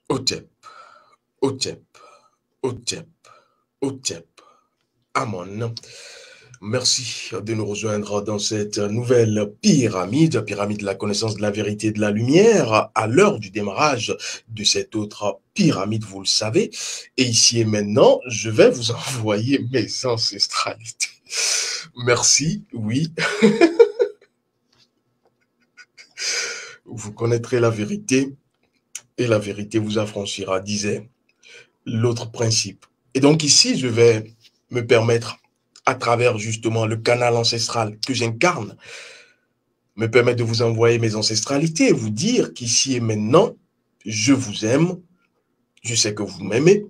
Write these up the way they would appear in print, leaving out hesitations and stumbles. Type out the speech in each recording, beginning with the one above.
Otep, Otep, Otep, Otep, Amon. Merci de nous rejoindre dans cette nouvelle pyramide de la connaissance, de la vérité, de la lumière, à l'heure du démarrage de cette autre pyramide, vous le savez. Et ici et maintenant, je vais vous envoyer mes ancestralités. Merci, oui. Vous connaîtrez la vérité et la vérité vous affranchira, disait l'autre principe. Et donc ici, je vais me permettre, à travers justement le canal ancestral que j'incarne, me permettre de vous envoyer mes ancestralités et vous dire qu'ici et maintenant, je vous aime, je sais que vous m'aimez,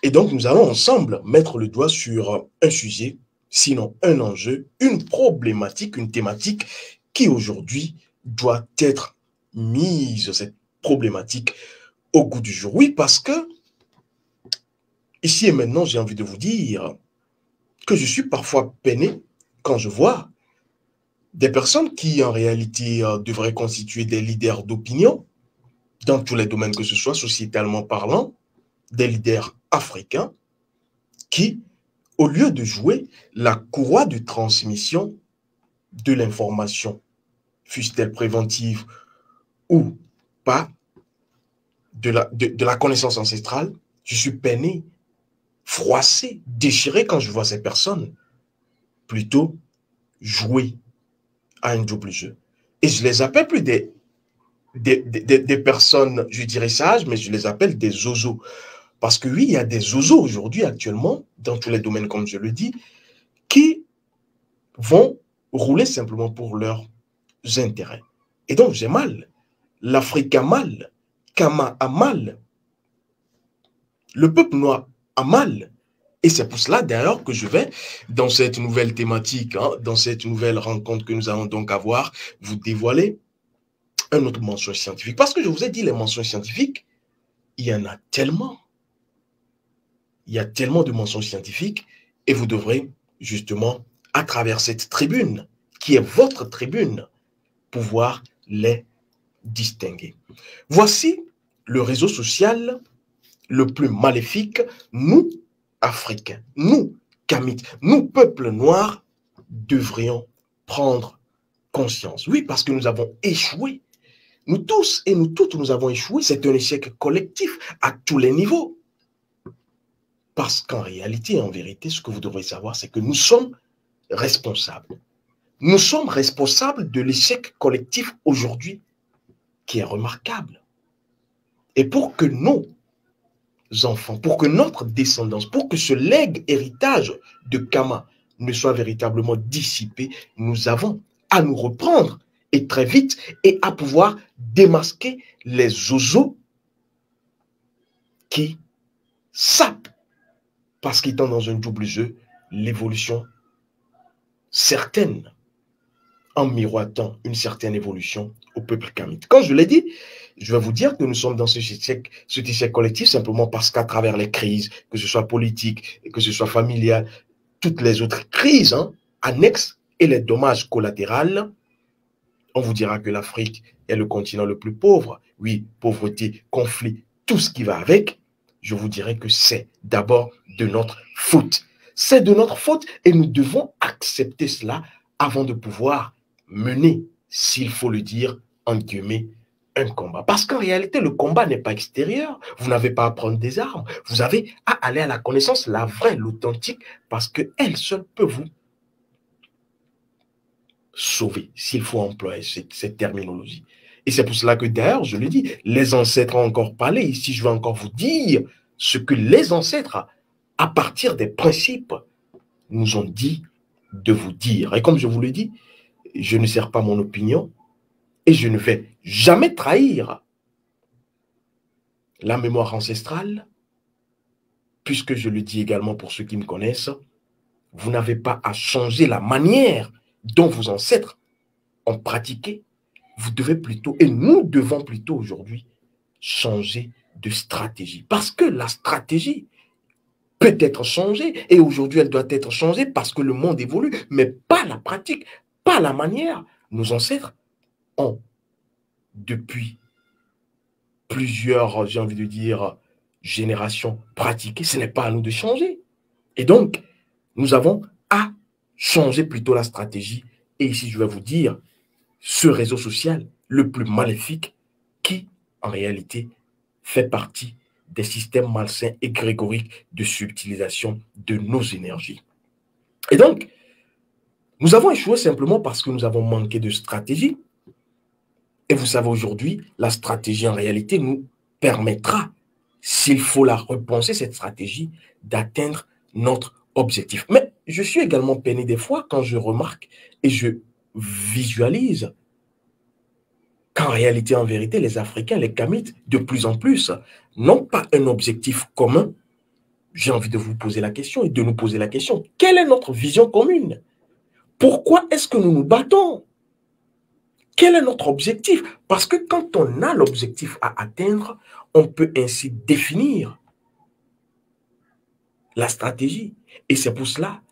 et donc nous allons ensemble mettre le doigt sur un sujet, sinon un enjeu, une problématique, une thématique qui aujourd'hui doit être mise, cette problématique, au goût du jour. Oui, parce que ici et maintenant, j'ai envie de vous dire que je suis parfois peiné quand je vois des personnes qui, en réalité, devraient constituer des leaders d'opinion dans tous les domaines, que ce soit sociétalement parlant, des leaders africains qui, au lieu de jouer la courroie de transmission de l'information, fût-elle préventive ou pas, de la connaissance ancestrale, je suis peiné, froissé, déchiré quand je vois ces personnes plutôt jouer à un double jeu. Et je les appelle plus des personnes, je dirais sages, mais je les appelle des zozos. Parce que oui, il y a des zozos aujourd'hui, actuellement, dans tous les domaines, comme je le dis, qui vont rouler simplement pour leurs intérêts. Et donc, j'ai mal. L'Afrique a mal. Kama a mal. Le peuple noir a mal. Et c'est pour cela, d'ailleurs, que je vais, dans cette nouvelle thématique, dans cette nouvelle rencontre que nous allons donc avoir, vous dévoiler un autre mensonge scientifique. Parce que je vous ai dit, les mensonges scientifiques, il y en a tellement. Il y a tellement de mensonges scientifiques et vous devrez, justement, à travers cette tribune, qui est votre tribune, pouvoir les distinguer. Voici le réseau social le plus maléfique, nous, Africains, nous, Kamites, nous, peuples noirs, devrions prendre conscience. Oui, parce que nous avons échoué. Nous tous et nous toutes, nous avons échoué. C'est un échec collectif à tous les niveaux. Parce qu'en réalité, en vérité, ce que vous devrez savoir, c'est que nous sommes responsables. Nous sommes responsables de l'échec collectif aujourd'hui, qui est remarquable. Et pour que nos enfants, pour que notre descendance, pour que ce legs héritage de Kama ne soit véritablement dissipé, nous avons à nous reprendre, et très vite, et à pouvoir démasquer les zozos qui sapent, parce qu'étant dans un double jeu, l'évolution certaine, en miroitant une certaine évolution au peuple kamite. Quand je l'ai dit, je vais vous dire que nous sommes dans cet échec collectif simplement parce qu'à travers les crises, que ce soit politique, que ce soit familial, toutes les autres crises annexes et les dommages collatéraux, on vous dira que l'Afrique est le continent le plus pauvre. Oui, pauvreté, conflit, tout ce qui va avec. Je vous dirai que c'est d'abord de notre faute. C'est de notre faute et nous devons accepter cela avant de pouvoir mener, s'il faut le dire, en guillemets, un combat. Parce qu'en réalité, le combat n'est pas extérieur. Vous n'avez pas à prendre des armes. Vous avez à aller à la connaissance, la vraie, l'authentique, parce qu'elle seule peut vous sauver, s'il faut employer cette terminologie. Et c'est pour cela que d'ailleurs, je le dis, les ancêtres ont encore parlé. Ici, je vais encore vous dire ce que les ancêtres, à partir des principes nous ont dit de vous dire. Et comme je vous le dis, je ne sers pas mon opinion et je ne vais jamais trahir la mémoire ancestrale, puisque je le dis également pour ceux qui me connaissent, vous n'avez pas à changer la manière dont vos ancêtres ont pratiqué. Vous devez plutôt, et nous devons plutôt aujourd'hui, changer de stratégie. Parce que la stratégie peut être changée, et aujourd'hui elle doit être changée parce que le monde évolue, mais pas la pratique, pas la manière. Nos ancêtres ont, depuis plusieurs, j'ai envie de dire, générations pratiquées, ce n'est pas à nous de changer. Et donc, nous avons à changer plutôt la stratégie. Et ici, je vais vous dire, ce réseau social le plus maléfique qui, en réalité, fait partie des systèmes malsains et grégoriques de subtilisation de nos énergies. Et donc, nous avons échoué simplement parce que nous avons manqué de stratégie. Et vous savez, aujourd'hui, la stratégie, en réalité, nous permettra, s'il faut la repenser, cette stratégie, d'atteindre notre objectif. Mais je suis également peiné des fois quand je remarque et je visualise qu'en réalité, en vérité, les Africains, les Kamites, de plus en plus, n'ont pas un objectif commun. J'ai envie de vous poser la question et de nous poser la question. Quelle est notre vision commune? Pourquoi est-ce que nous nous battons? Quel est notre objectif? Parce que quand on a l'objectif à atteindre, on peut ainsi définir la stratégie. Et c'est pour cela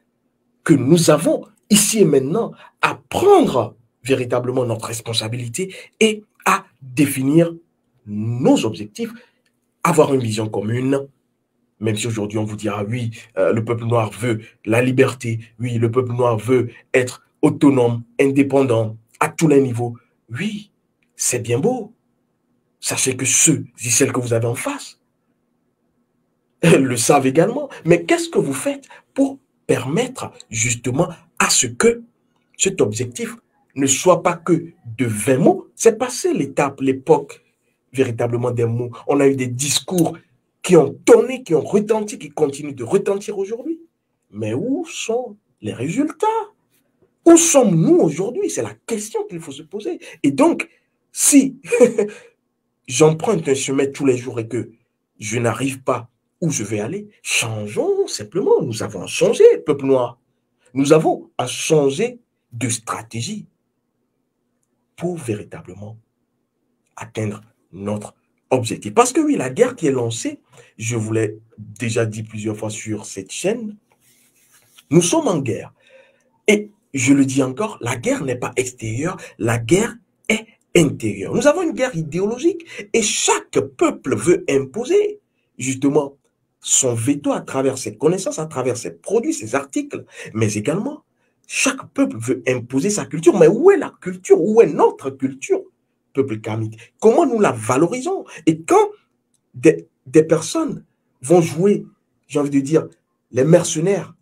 que nous avons ici et maintenant à prendre véritablement notre responsabilité et à définir nos objectifs, avoir une vision commune, même si aujourd'hui on vous dira oui, le peuple noir veut la liberté, oui, le peuple noir veut être autonome, indépendant, à tous les niveaux. Oui, c'est bien beau. Sachez que ceux et celles que vous avez en face le savent également. Mais qu'est-ce que vous faites pour permettre justement à ce que cet objectif ne soit pas que de 20 mots? C'est passé l'étape, l'époque véritablement des mots. On a eu des discours qui ont tonné, qui ont retenti, qui continuent de retentir aujourd'hui. Mais où sont les résultats? Où sommes-nous aujourd'hui? C'est la question qu'il faut se poser. Et donc, si j'emprunte un chemin tous les jours et que je n'arrive pas où je vais aller, changeons simplement. Nous avons à changer, peuple noir. Nous avons à changer de stratégie pour véritablement atteindre notre objectif. Parce que oui, la guerre qui est lancée, je vous l'ai déjà dit plusieurs fois sur cette chaîne, nous sommes en guerre. Et je le dis encore, la guerre n'est pas extérieure, la guerre est intérieure. Nous avons une guerre idéologique et chaque peuple veut imposer justement son veto à travers ses connaissances, à travers ses produits, ses articles, mais également chaque peuple veut imposer sa culture. Mais où est la culture? Où est notre culture, peuple kamite? Comment nous la valorisons? Et quand des personnes vont jouer, j'ai envie de dire, les mercenaires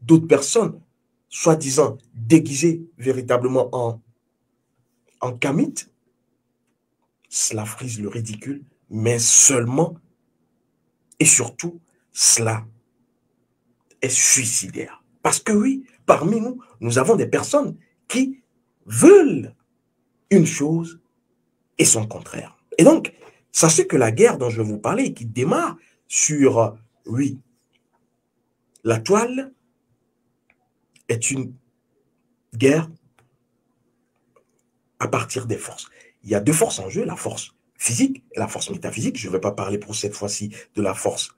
d'autres personnes, soi-disant déguisées véritablement en kamite, cela frise le ridicule, mais seulement et surtout, cela est suicidaire. Parce que oui, parmi nous, nous avons des personnes qui veulent une chose et son contraire. Et donc, sachez que la guerre dont je vais vous parler, qui démarre sur, oui, la toile, est une guerre à partir des forces. Il y a deux forces en jeu, la force physique et la force métaphysique. Je ne vais pas parler pour cette fois-ci de la force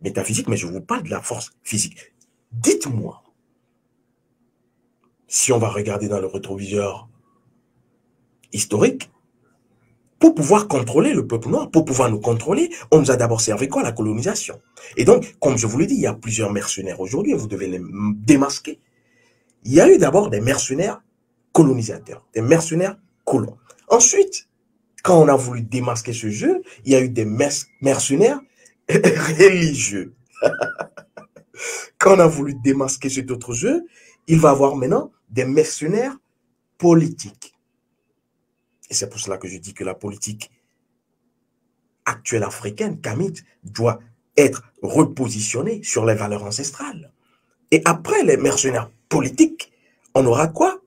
métaphysique, mais je vous parle de la force physique. Dites-moi, si on va regarder dans le rétroviseur historique, pour pouvoir contrôler le peuple noir, pour pouvoir nous contrôler, on nous a d'abord servi quoi? La colonisation. Et donc, comme je vous l'ai dit, il y a plusieurs mercenaires aujourd'hui, vous devez les démasquer. Il y a eu d'abord des mercenaires colonisateurs, des mercenaires colons. Ensuite, quand on a voulu démasquer ce jeu, il y a eu des mercenaires religieux. Quand on a voulu démasquer cet autre jeu, il va y avoir maintenant des mercenaires politiques. Et c'est pour cela que je dis que la politique actuelle africaine, kamite, doit être repositionnée sur les valeurs ancestrales. Et après les mercenaires politiques, on aura quoi?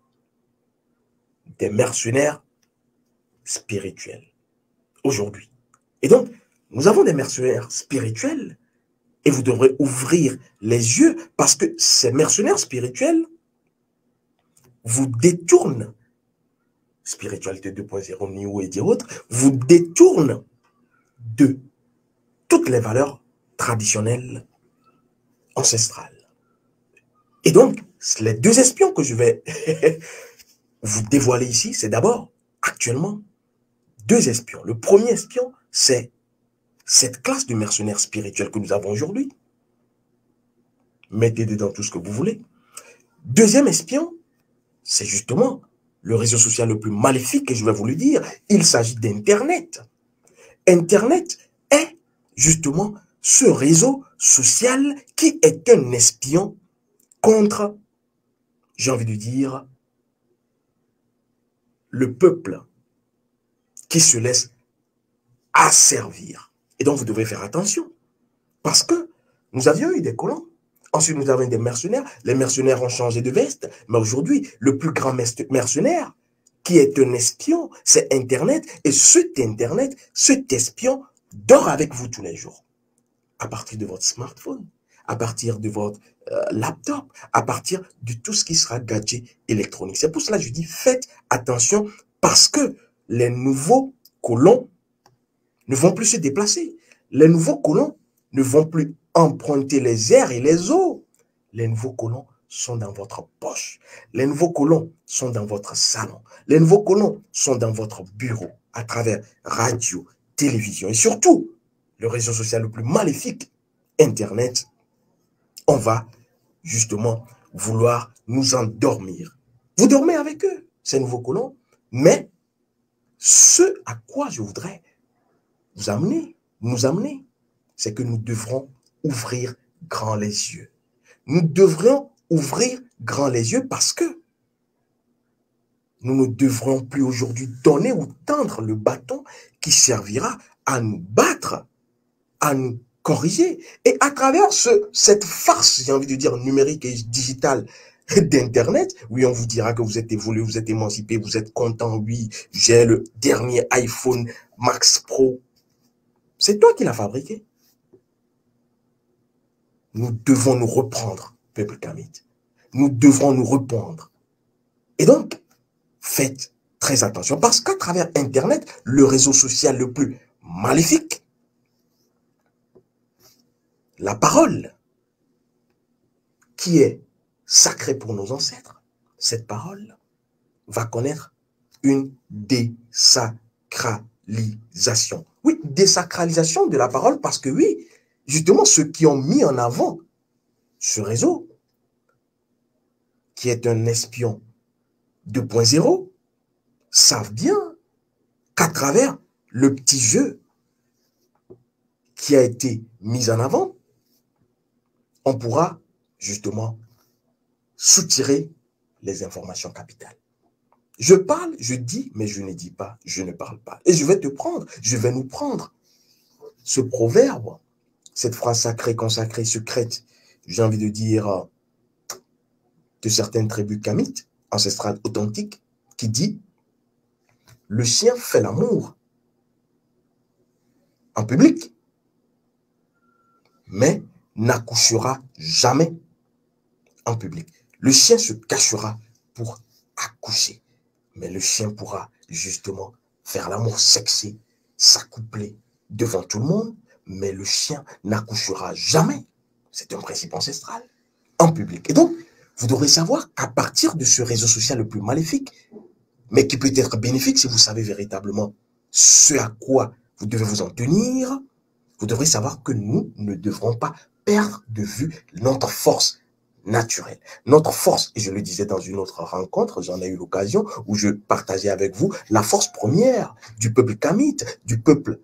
Des mercenaires spirituels, aujourd'hui. Et donc, nous avons des mercenaires spirituels, et vous devrez ouvrir les yeux, parce que ces mercenaires spirituels vous détournent, spiritualité 2.0, New et autres, vous détournent de toutes les valeurs traditionnelles ancestrales. Et donc, les deux espions que je vais vous dévoiler ici, c'est d'abord, actuellement, deux espions. Le premier espion, c'est cette classe de mercenaires spirituels que nous avons aujourd'hui. Mettez dedans tout ce que vous voulez. Deuxième espion, c'est justement le réseau social le plus maléfique, et je vais vous le dire, il s'agit d'Internet. Internet est justement ce réseau social qui est un espion contre, j'ai envie de dire, le peuple qui se laisse asservir. Et donc, vous devez faire attention. Parce que nous avions eu des colons. Ensuite, nous avons eu des mercenaires. Les mercenaires ont changé de veste. Mais aujourd'hui, le plus grand mercenaire, qui est un espion, c'est Internet. Et cet Internet, cet espion, dort avec vous tous les jours. À partir de votre smartphone, à partir de votre laptop, à partir de tout ce qui sera gadget électronique. C'est pour cela que je dis, faites attention, parce que les nouveaux colons ne vont plus se déplacer. Les nouveaux colons ne vont plus emprunter les airs et les eaux. Les nouveaux colons sont dans votre poche. Les nouveaux colons sont dans votre salon. Les nouveaux colons sont dans votre bureau, à travers radio, télévision et surtout, le réseau social le plus maléfique, Internet. On va justement vouloir nous endormir. Vous dormez avec eux, ces nouveaux colons, mais ce à quoi je voudrais nous amener, c'est que nous devrons ouvrir grand les yeux. Nous devrions ouvrir grand les yeux, parce que nous ne devrons plus aujourd'hui donner ou tendre le bâton qui servira à nous battre, à nous corriger. Et à travers cette farce, j'ai envie de dire, numérique et digitale d'Internet, oui, on vous dira que vous êtes évolué, vous êtes émancipé, vous êtes content, oui, j'ai le dernier iPhone Max Pro. C'est toi qui l'as fabriqué. Nous devons nous reprendre, peuple kamite. Nous devrons nous reprendre. Et donc, faites très attention, parce qu'à travers Internet, le réseau social le plus maléfique, la parole, qui est sacrée pour nos ancêtres, cette parole va connaître une désacralisation. Oui, désacralisation de la parole, parce que oui, justement, ceux qui ont mis en avant ce réseau, qui est un espion 2.0, savent bien qu'à travers le petit jeu qui a été mis en avant, on pourra justement soutirer les informations capitales. Je parle, je dis, mais je ne dis pas, je ne parle pas. Et je vais nous prendre ce proverbe, cette phrase sacrée, consacrée, secrète, j'ai envie de dire, de certaines tribus kamites, ancestrales authentiques, qui dit « Le chien fait l'amour en public, mais n'accouchera jamais en public. Le chien se cachera pour accoucher, mais le chien pourra justement faire l'amour sexy, s'accoupler devant tout le monde, mais le chien n'accouchera jamais. C'est un principe ancestral en public. Et donc, vous devrez savoir qu'à partir de ce réseau social le plus maléfique, mais qui peut être bénéfique si vous savez véritablement ce à quoi vous devez vous en tenir, vous devrez savoir que nous ne devrons pas perdre de vue notre force naturelle. Notre force, et je le disais dans une autre rencontre, j'en ai eu l'occasion, où je partageais avec vous la force première du peuple kamite, du peuple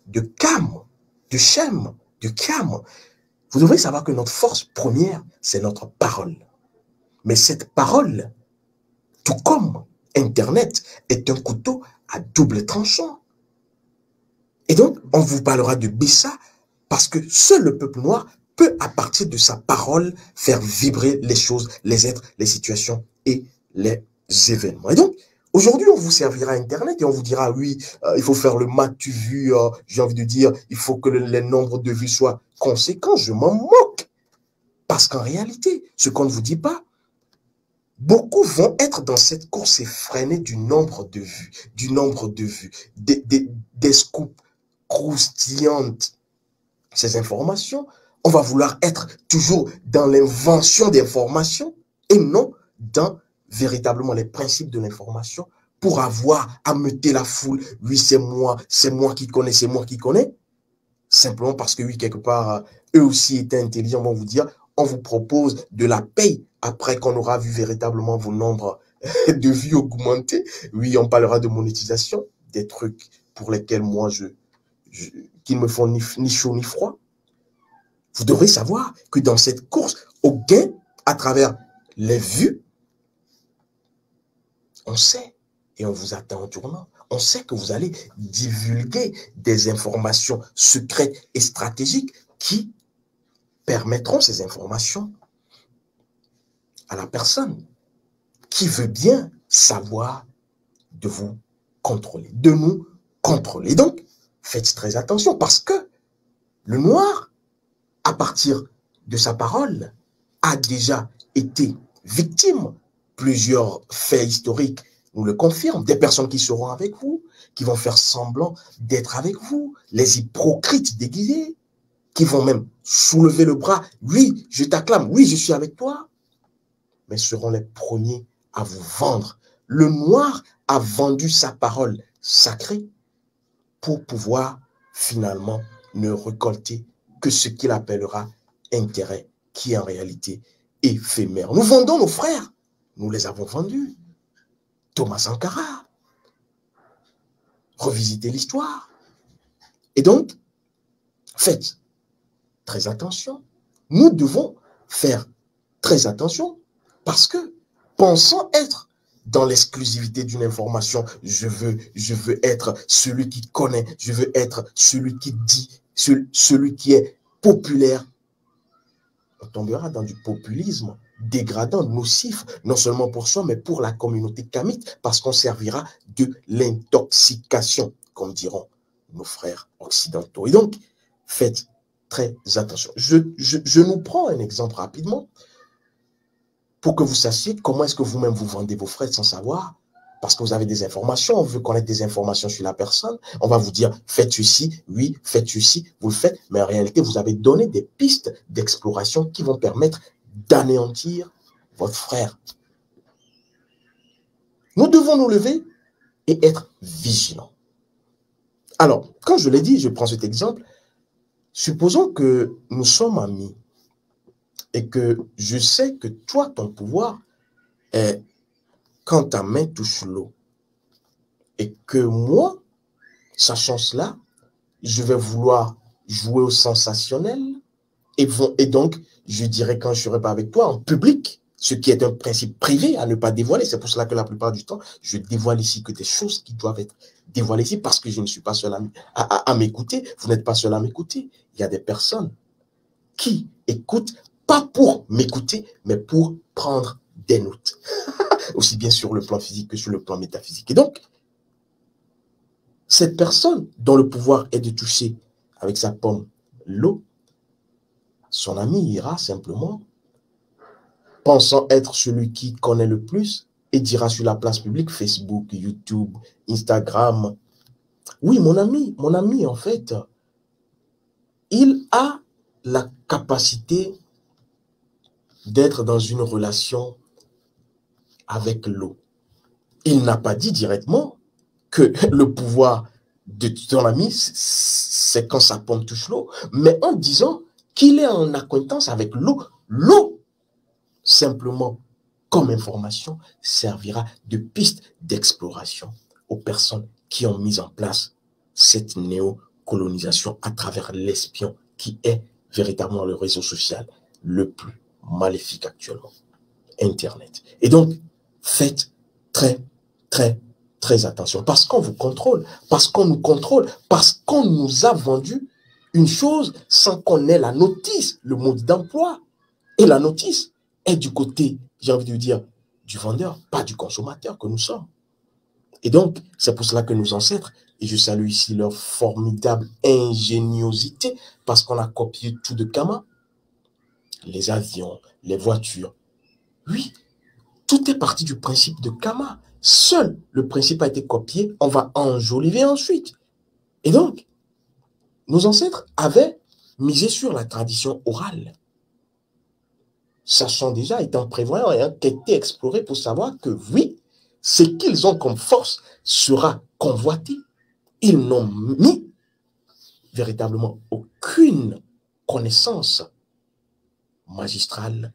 de Kam, de Shem, de Kiam. Vous devrez savoir que notre force première, c'est notre parole. Mais cette parole, tout comme Internet, est un couteau à double tranchant. Et donc, on vous parlera de Bissa, parce que seul le peuple noir peut, à partir de sa parole, faire vibrer les choses, les êtres, les situations et les événements. Et donc, aujourd'hui, on vous servira Internet et on vous dira, oui, il faut faire le matu vu, j'ai envie de dire, il faut que les nombres de vues soient conséquents. Je m'en moque. Parce qu'en réalité, ce qu'on ne vous dit pas, beaucoup vont être dans cette course effrénée du nombre de vues, des scoops croustillantes. Ces informations, on va vouloir être toujours dans l'invention d'informations et non dans véritablement les principes de l'information pour avoir à meuter la foule. Oui, c'est moi qui connais, c'est moi qui connais. Simplement parce que oui, quelque part, eux aussi étaient intelligents, vont vous dire, on vous propose de la paye après qu'on aura vu véritablement vos nombres de vues augmenter. Oui, on parlera de monétisation, des trucs pour lesquels moi, qui ne me font ni chaud ni froid. Vous devrez savoir que dans cette course au gain, à travers les vues, on sait, et on vous attend en tournant, on sait que vous allez divulguer des informations secrètes et stratégiques qui permettront ces informations à la personne qui veut bien savoir de vous contrôler, de nous contrôler. Donc, faites très attention parce que le noir, à partir de sa parole, a déjà été victime. Plusieurs faits historiques nous le confirment. Des personnes qui seront avec vous, qui vont faire semblant d'être avec vous, les hypocrites déguisés, qui vont même soulever le bras. Oui, je t'acclame, oui, je suis avec toi. Mais seront les premiers à vous vendre. Le noir a vendu sa parole sacrée pour pouvoir finalement ne récolter que ce qu'il appellera intérêt, qui est en réalité éphémère. Nous vendons nos frères. Nous les avons vendus. Thomas Sankara. Revisitez l'histoire. Et donc, faites très attention. Nous devons faire très attention parce que pensant être dans l'exclusivité d'une information, je veux être celui qui connaît, je veux être celui qui dit, celui qui est populaire. On tombera dans du populisme dégradant, nocif, non seulement pour soi, mais pour la communauté kamite, parce qu'on servira de l'intoxication, comme diront nos frères occidentaux. Et donc, faites très attention. Je nous prends un exemple rapidement pour que vous sachiez comment est-ce que vous-même vous vendez vos frères sans savoir, parce que vous avez des informations, on veut connaître des informations sur la personne, on va vous dire, faites ceci, oui, faites ceci, vous le faites, mais en réalité, vous avez donné des pistes d'exploration qui vont permettre d'anéantir votre frère. Nous devons nous lever et être vigilants. Alors, quand je l'ai dit, je prends cet exemple, supposons que nous sommes amis et que je sais que toi, ton pouvoir est quand ta main touche l'eau et que moi, sachant cela, je vais vouloir jouer au sensationnel et donc, je dirais quand je ne serai pas avec toi en public, ce qui est un principe privé à ne pas dévoiler. C'est pour cela que la plupart du temps, je dévoile ici que des choses qui doivent être dévoilées ici parce que je ne suis pas seul à m'écouter. Vous n'êtes pas seul à m'écouter. Il y a des personnes qui écoutent pas pour m'écouter, mais pour prendre des notes. Aussi bien sur le plan physique que sur le plan métaphysique. Et donc, cette personne dont le pouvoir est de toucher avec sa paume l'eau, son ami ira simplement, pensant être celui qui connaît le plus, et dira sur la place publique, Facebook, YouTube, Instagram, oui, mon ami, en fait, il a la capacité d'être dans une relation avec l'eau. Il n'a pas dit directement que le pouvoir de ton ami, c'est quand sa paume touche l'eau, mais en disant qu'il est en acquaintance avec l'eau. L'eau, simplement, comme information, servira de piste d'exploration aux personnes qui ont mis en place cette néocolonisation à travers l'espion qui est véritablement le réseau social le plus maléfique actuellement, Internet. Et donc, faites très attention, parce qu'on vous contrôle, parce qu'on nous contrôle, parce qu'on nous a vendu une chose sans qu'on ait la notice, le mode d'emploi. Et la notice est du côté, j'ai envie de dire, du vendeur, pas du consommateur que nous sommes. Et donc, c'est pour cela que nos ancêtres, et je salue ici leur formidable ingéniosité, parce qu'on a copié tout de Kama, les avions, les voitures. Oui, tout est parti du principe de Kama. Seul le principe a été copié, on va enjoliver ensuite. Et donc, nos ancêtres avaient misé sur la tradition orale, sachant déjà, étant prévoyants et été explorés pour savoir que oui, ce qu'ils ont comme force sera convoité. Ils n'ont mis véritablement aucune connaissance magistrale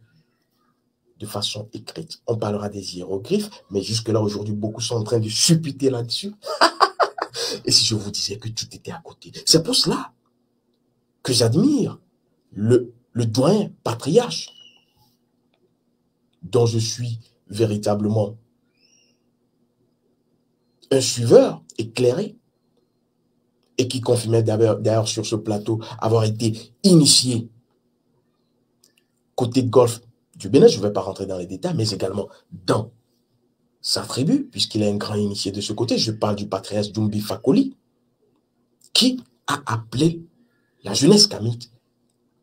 de façon écrite. On parlera des hiéroglyphes, mais jusque-là, aujourd'hui, beaucoup sont en train de supputer là-dessus. Et si je vous disais que tout était à côté, c'est pour cela que j'admire le doyen patriarche dont je suis véritablement un suiveur éclairé et qui confirmait d'ailleurs sur ce plateau avoir été initié côté golfe du Bénin. Je ne vais pas rentrer dans les détails, mais également dans sa tribu, puisqu'il est un grand initié de ce côté. Je parle du patriarche Dumbi Fakoli, qui a appelé la jeunesse kamite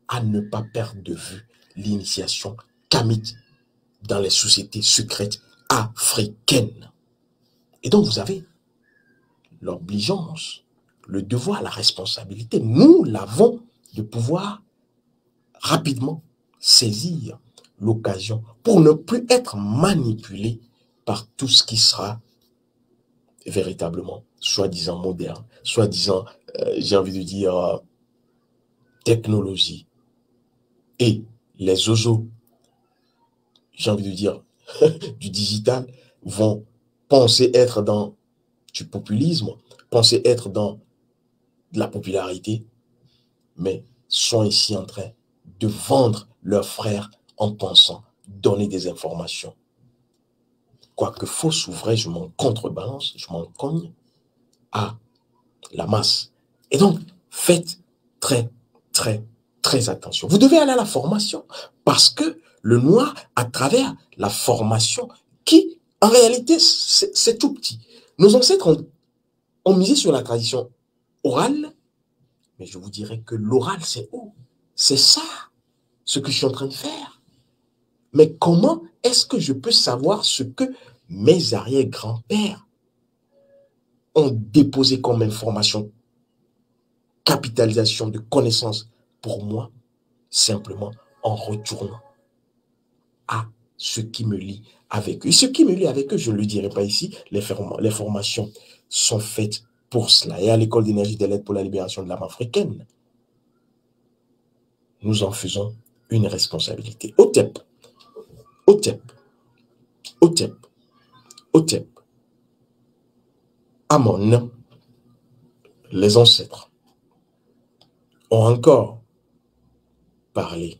à ne pas perdre de vue l'initiation kamite dans les sociétés secrètes africaines. Et donc, vous avez l'obligeance, le devoir, la responsabilité. Nous l'avons de pouvoir rapidement saisir l'occasion pour ne plus être manipulé par tout ce qui sera véritablement soi-disant moderne, soi-disant, j'ai envie de dire, technologie. Et les oiseaux, j'ai envie de dire, du digital, vont penser être dans du populisme, penser être dans de la popularité, mais sont ici en train de vendre leurs frères en pensant donner des informations. Quoique fausse ou vrai, je m'en contrebalance, je m'en cogne à la masse. Et donc, faites très, très, très attention. Vous devez aller à la formation parce que le noir, à travers la formation, qui, en réalité, c'est tout petit. Nos ancêtres ont misé sur la tradition orale, mais je vous dirais que l'oral, c'est où? C'est ça, ce que je suis en train de faire. Mais comment est-ce que je peux savoir ce que mes arrière-grands-pères ont déposé comme information, capitalisation de connaissances pour moi, simplement en retournant à ce qui me lie avec eux. Et ce qui me lie avec eux, je ne le dirai pas ici, les formations sont faites pour cela. Et à l'école d'énergie de l'aide pour la libération de l'âme africaine, nous en faisons une responsabilité. Otep, Otep, Otep, Otep, Amon, les ancêtres ont encore parlé